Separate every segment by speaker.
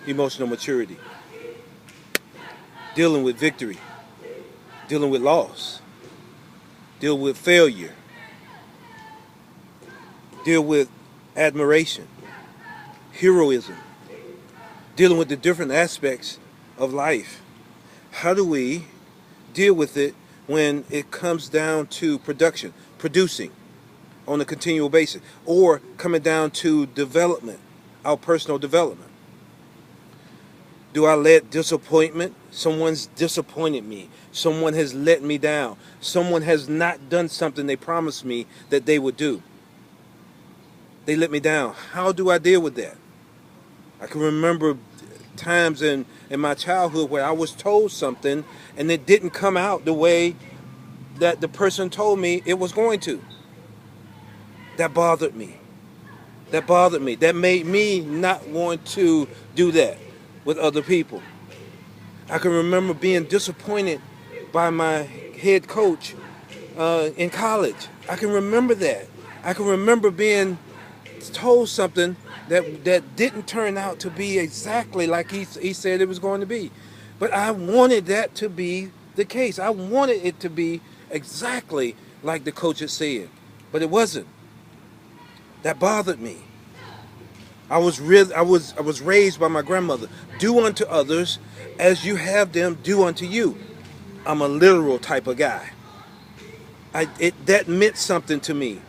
Speaker 1: emotional maturity, dealing with victory, dealing with loss, deal with failure, deal with admiration, heroism, dealing with the different aspects of life. How do we deal with it when it comes down to producing on a continual basis, or coming down to development, our personal development? Do I let disappointment, someone's disappointed me, someone has let me down, someone has not done something they promised me that they would do, they let me down. How do I deal with that? I can remember times in my childhood where I was told something and it didn't come out the way that the person told me it was going to. That bothered me. That bothered me. That made me not want to do that with other people. I can remember being disappointed by my head coach in college. I can remember that. I can remember being told something that didn't turn out to be exactly like he said it was going to be. But I wanted that to be the case. I wanted it to be exactly like the coach had said. But it wasn't. That bothered me. I was raised by my grandmother. Do unto others as you have them do unto you. I'm a literal type of guy. That meant something to me.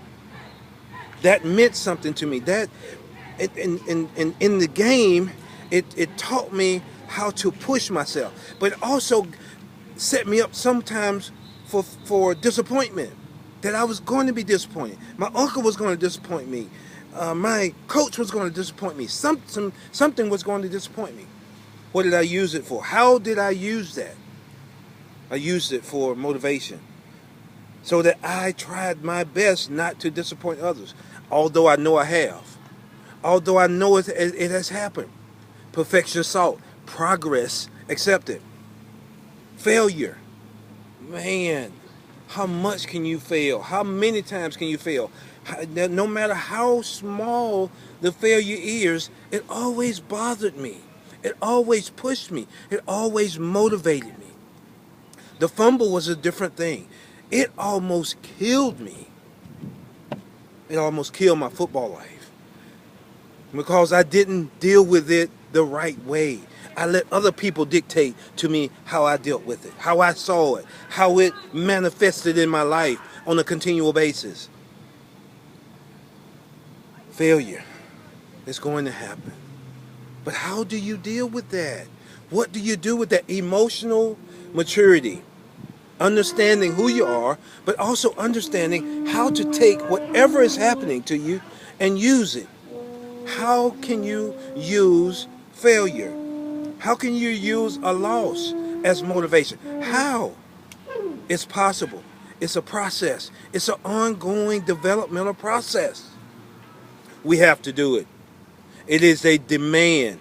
Speaker 1: That meant something to me. That in the game, it taught me how to push myself, but it also set me up sometimes for disappointment. That I was going to be disappointed. My uncle was going to disappoint me. My coach was going to disappoint me. Something was going to disappoint me. What did I use it for? How did I use that? I used it for motivation, so that I tried my best not to disappoint others. Although I know I have. Although I know it has happened. Perfection sought. Progress accepted. Failure. Man, how much can you fail? How many times can you fail? No matter how small the failure is, it always bothered me. It always pushed me. It always motivated me. The fumble was a different thing. It almost killed me. It almost killed my football life because I didn't deal with it the right way. I let other people dictate to me how I dealt with it, how I saw it, how it manifested in my life on a continual basis. Failure is going to happen. But how do you deal with that? What do you do with that emotional maturity? Understanding who you are, but also understanding how to take whatever is happening to you and use it. How can you use failure? How can you use a loss as motivation? How? It's possible. It's a process. It's an ongoing developmental process. We have to do it. It is a demand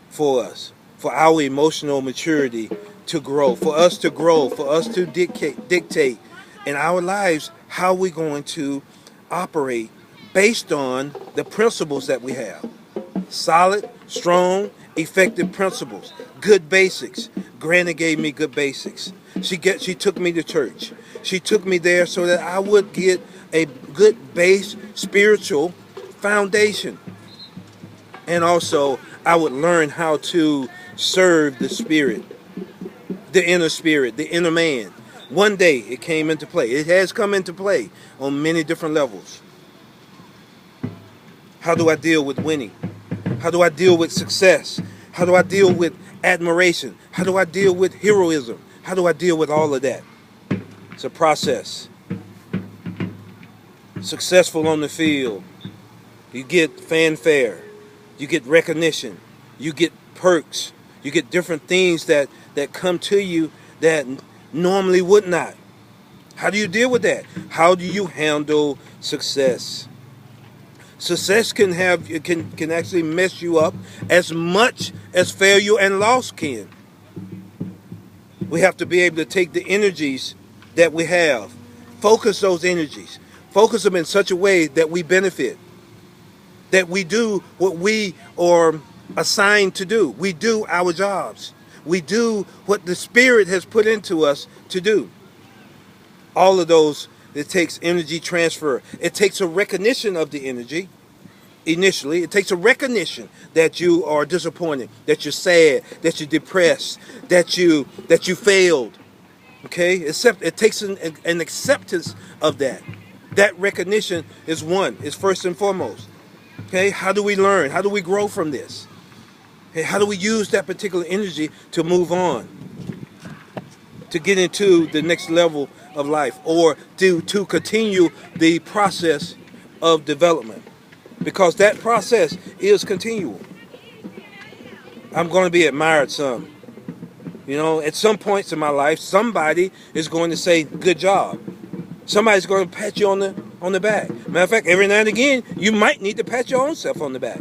Speaker 1: for us, for our emotional maturity to grow, for us to grow, for us to dictate in our lives how we're going to operate based on the principles that we have. Solid, strong, effective principles, good basics. Granny gave me good basics. She took me to church. She took me there so that I would get a good base spiritual foundation. And also I would learn how to serve the spirit, the inner man. One day it came into play. It has come into play on many different levels. How do I deal with winning? How do I deal with success? How do I deal with admiration? How do I deal with heroism? How do I deal with all of that? It's a process. Successful on the field, you get fanfare, you get recognition, you get perks, you get different things that come to you that normally would not. How do you deal with that? How do you handle success? Success can actually mess you up as much as failure and loss can. We have to be able to take the energies that we have, focus those energies, focus them in such a way that we benefit, that we do what we are assigned to do. We do our jobs. We do what the Spirit has put into us to do. All of those, it takes energy transfer. It takes a recognition of the energy initially. It takes a recognition that you are disappointed, that you're sad, that you're depressed, that you failed. Okay? It takes an acceptance of that. That recognition is first and foremost. Okay? How do we learn? How do we grow from this? Okay, how do we use that particular energy to move on, to get into the next level of life, or to continue the process of development? Because that process is continual. I'm going to be admired some. You know, at some points in my life, somebody is going to say, "Good job." Somebody's going to pat you on the back. Matter of fact, every now and again, you might need to pat your own self on the back.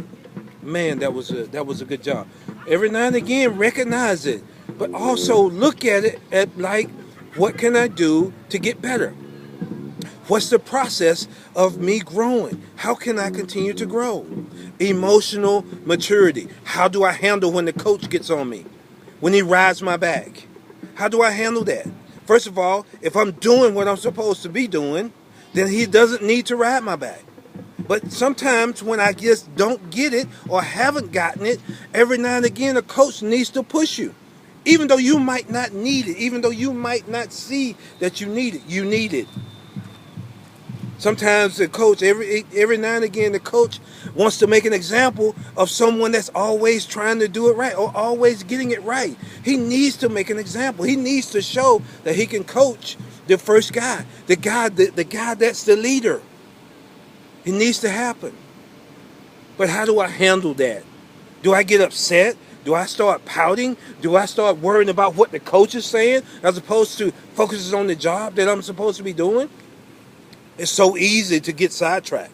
Speaker 1: Man, that was a good job. Every now and again, recognize it, but also look at it at like, what can I do to get better? What's the process of me growing? How can I continue to grow? Emotional maturity. How do I handle when the coach gets on me? When he rides my back? How do I handle that? First of all, if I'm doing what I'm supposed to be doing, then he doesn't need to ride my back. But sometimes when I just don't get it or haven't gotten it, every now and again a coach needs to push you. Even though you might not need it, even though you might not see that you need it. Sometimes the coach, every now and again, the coach wants to make an example of someone that's always trying to do it right or always getting it right. He needs to make an example. He needs to show that he can coach the first guy, the guy that's the leader. It needs to happen. But how do I handle that? Do I get upset? Do I start pouting? Do I start worrying about what the coach is saying as opposed to focusing on the job that I'm supposed to be doing? It's so easy to get sidetracked.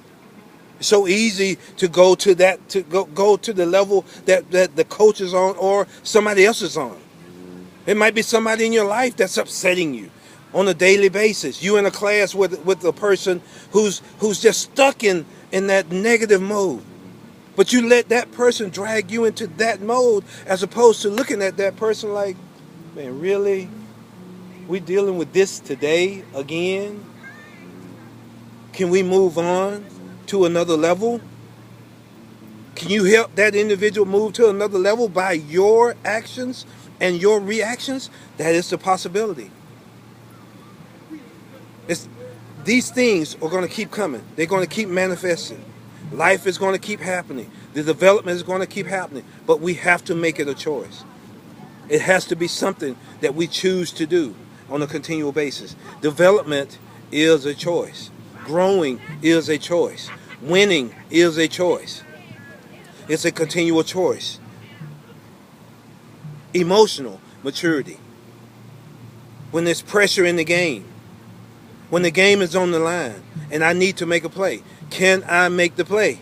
Speaker 1: It's so easy to go to go to the level that the coach is on or somebody else is on. It might be somebody in your life that's upsetting you on a daily basis. You in a class with a person who's just stuck in that negative mode. But you let that person drag you into that mode as opposed to looking at that person like, man, really? We dealing with this today again? Can we move on to another level? Can you help that individual move to another level by your actions and your reactions? That is the possibility. These things are going to keep coming. They're going to keep manifesting. Life is going to keep happening. The development is going to keep happening. But we have to make it a choice. It has to be something that we choose to do on a continual basis. Development is a choice. Growing is a choice. Winning is a choice. It's a continual choice. Emotional maturity. When there's pressure in the game, when the game is on the line and I need to make a play, can I make the play?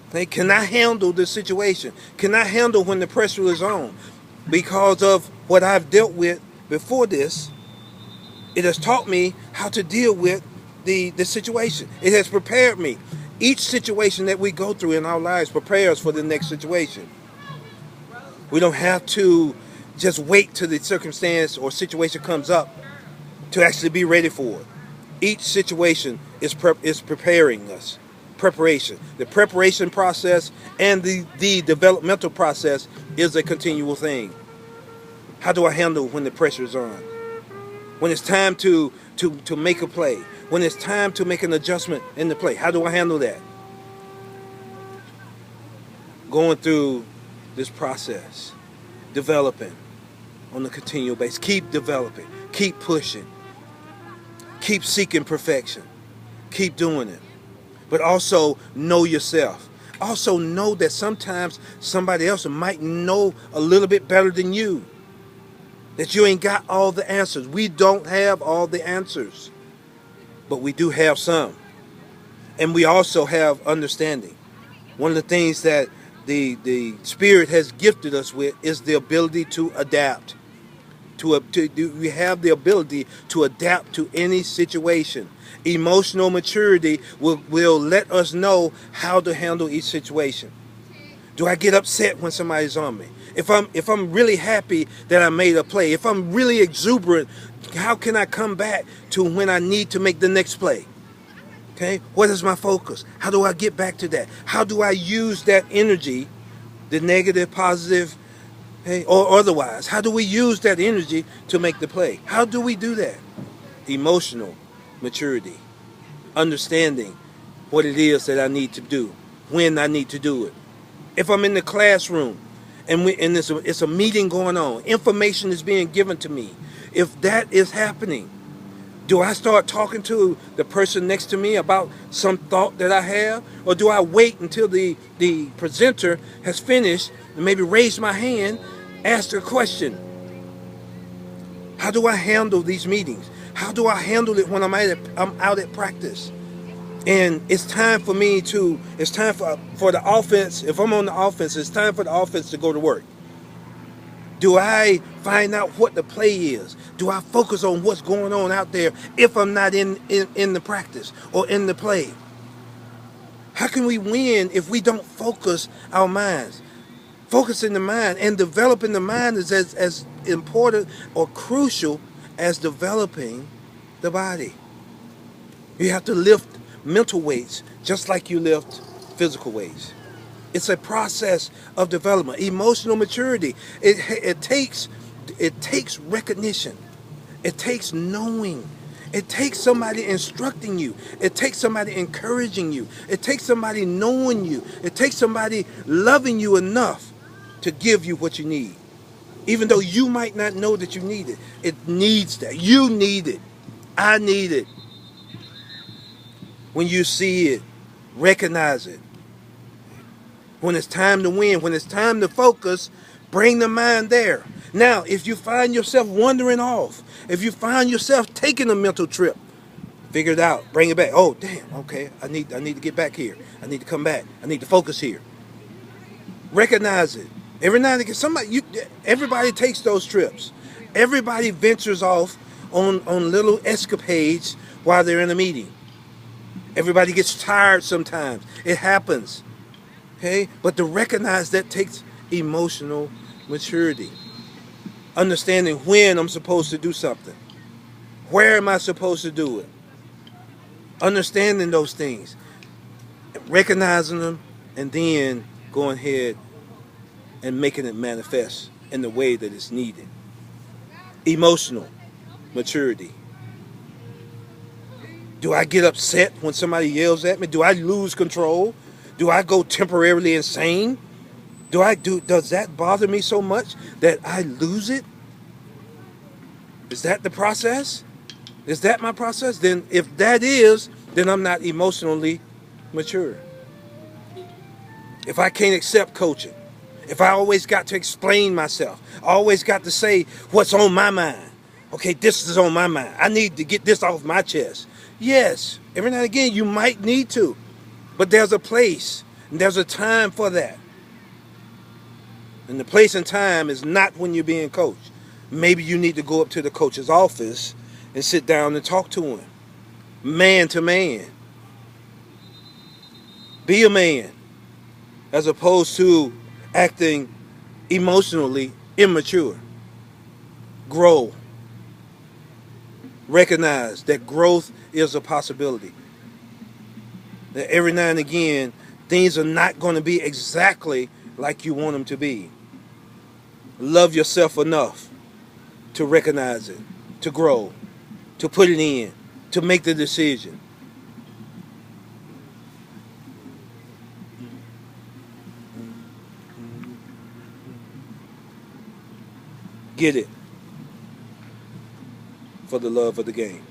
Speaker 1: Okay, can I handle the situation? Can I handle when the pressure is on? Because of what I've dealt with before this, it has taught me how to deal with the situation. It has prepared me. Each situation that we go through in our lives prepares for the next situation. We don't have to just wait till the circumstance or situation comes up to actually be ready for it. Each situation is preparing us. Preparation. The preparation process and the developmental process is a continual thing. How do I handle when the pressure is on? When it's time to make a play. When it's time to make an adjustment in the play. How do I handle that? Going through this process. Developing on a continual basis. Keep developing. Keep pushing. Keep seeking perfection. Keep doing it. But also know yourself. Also know that sometimes somebody else might know a little bit better than you. That you ain't got all the answers. We don't have all the answers. But we do have some. And we also have understanding. One of the things that the Spirit has gifted us with is the ability to adapt. We have the ability to adapt to any situation. Emotional maturity will let us know how to handle each situation. Do I get upset when somebody's on me? If I'm really happy that I made a play, if I'm really exuberant, how can I come back to when I need to make the next play? Okay? What is my focus? How do I get back to that? How do I use that energy, the negative, positive, okay, or otherwise? How do we use that energy to make the play? How do we do that? Emotional maturity, understanding what it is that I need to do, when I need to do it. If I'm in the classroom and it's a meeting going on, information is being given to me. If that is happening, do I start talking to the person next to me about some thought that I have? Or do I wait until the presenter has finished and maybe raise my hand, ask a question? How do I handle these meetings? How do I handle it when I'm out at practice? And it's time for the offense. If I'm on the offense, it's time for the offense to go to work. Do I find out what the play is? Do I focus on what's going on out there if I'm not in the practice or in the play? How can we win if we don't focus our minds? Focusing the mind and developing the mind is as important or crucial as developing the body. You have to lift mental weights just like you lift physical weights. It's a process of development. Emotional maturity. It takes recognition. It takes knowing. It takes somebody instructing you. It takes somebody encouraging you. It takes somebody knowing you. It takes somebody loving you enough to give you what you need. Even though you might not know that you need it. It needs that. You need it. I need it. When you see it, recognize it. When it's time to win, when it's time to focus, bring the mind there. Now, if you find yourself wandering off, if you find yourself taking a mental trip, figure it out. Bring it back. Oh, damn, okay. I need to get back here. I need to come back. I need to focus here. Recognize it. Every now and again, everybody takes those trips. Everybody ventures off on little escapades while they're in a meeting. Everybody gets tired sometimes. It happens. Okay? But to recognize that takes emotional maturity. Understanding when I'm supposed to do something. Where am I supposed to do it? Understanding those things. Recognizing them and then going ahead and making it manifest in the way that it's needed. Emotional maturity. Do I get upset when somebody yells at me? Do I lose control? Do I go temporarily insane? Does that bother me so much that I lose it? Is that the process? Is that my process? Then if that is, then I'm not emotionally mature. If I can't accept coaching, if I always got to explain myself, I always got to say what's on my mind. Okay, this is on my mind. I need to get this off my chest. Yes, every now and again you might need to, but there's a place and there's a time for that. And the place and time is not when you're being coached. Maybe you need to go up to the coach's office and sit down and talk to him, man to man. Be a man, as opposed to acting emotionally immature. Grow. Recognize that growth is a possibility. That every now and again, things are not going to be exactly like you want them to be. Love yourself enough to recognize it, to grow, to put it in, to make the decision. Get it for the love of the game.